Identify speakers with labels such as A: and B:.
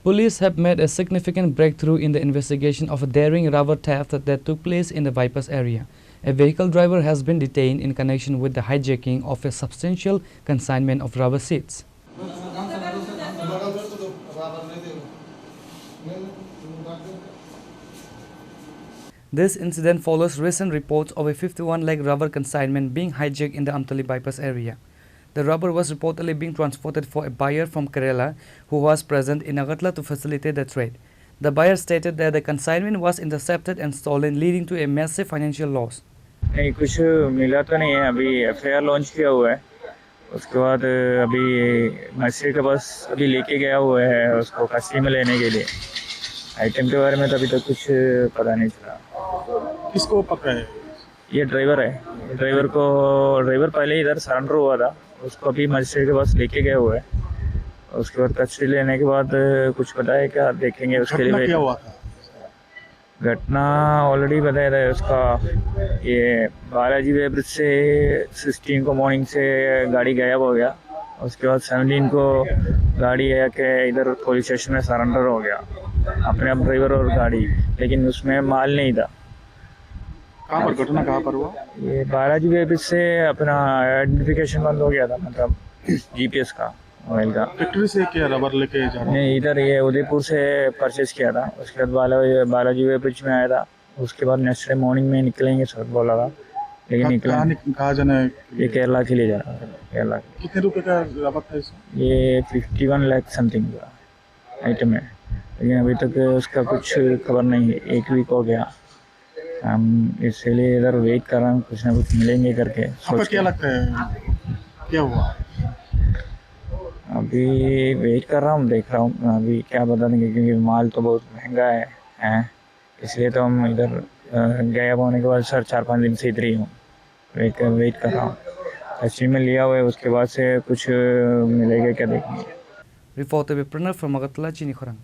A: Police have made a significant breakthrough in the investigation of a daring rubber theft that took place in the bypass area. A vehicle driver has been detained in connection with the hijacking of a substantial consignment of rubber seats. This incident follows recent reports of a 51-leg rubber consignment being hijacked in the Amtali bypass area. The rubber was reportedly being transported for a buyer from Kerala who was present in Agartala to facilitate the trade. The buyer stated that the consignment was intercepted and stolen, leading to a massive financial loss.
B: नहीं, कुछ मिला तो नहीं है। अभी FIR launch किया हुआ है। उसके बाद अभी मजिस्ट्रेट के पास अभी लेके गया हुआ है उसको कस्टडी में लेने के लिए। आइटम के बारे में तो अभी तक कुछ पता नहीं चला।
C: किसको पकड़ा है?
B: ये ड्राइवर है। ड्राइवर पहले इधर सरेंडर हुआ था, उसको अभी मजिस्ट्रेट के पास लेके गया हुआ है। उसके बाद कस्टडी लेने के बाद कुछ पता है क्या देखेंगे उसके लिए।
C: क्या हुआ था?
B: घटना ऑलरेडी बताया था उसका। ये बालाजी वे ब्रिज से 16 को मॉर्निंग से गाड़ी गायब हो गया। उसके बाद 17 को गाड़ी आके इधर पुलिस स्टेशन में सरेंडर हो गया, अपने आप ड्राइवर और गाड़ी, लेकिन उसमें माल नहीं था।
C: कहाँ पर घटना कहाँ पर हुआ?
B: ये बालाजी वे ब्रिज से अपना आइडेंटिफिकेशन बंद हो गया था, मतलब जीपीएस का मोबाइल का।
C: फैक्ट्री से क्या रबर लेके जा रहा?
B: नहीं, इधर ये उदयपुर से परचेज किया था। उसके बाद बालाजी वे ब्रिज में आया था। उसके बाद नेक्स्ट डे मॉर्निंग में निकलेंगे सर बोला था, लेकिन निकला।
C: कहाँ जाना है?
B: ये केरला के लिए जा रहा है। केरला।
C: कितने रुपए का रबर था इसमें?
B: ये 51 लाख समथिंग का आइटम है, लेकिन अभी तक उसका कुछ खबर नहीं है। 1 वीक हो गया, हम इसलिए इधर वेट कर रहे हैं, कुछ ना कुछ मिलेंगे करके।
C: आपको क्या लगता है क्या हुआ?
B: अभी वेट कर रहा हूँ, देख रहा हूँ अभी क्या बता देंगे, क्योंकि माल तो बहुत महंगा है इसलिए तो हम इधर गायब होने के बाद सर 4-5 दिन से इधर ही हूँ। वेट कर रहा हूँ। कस्टडी में लिया हुआ है, उसके बाद से कुछ मिलेगा क्या देखेंगे।
A: Reported by Pranav from Agartala, Chini Khorang.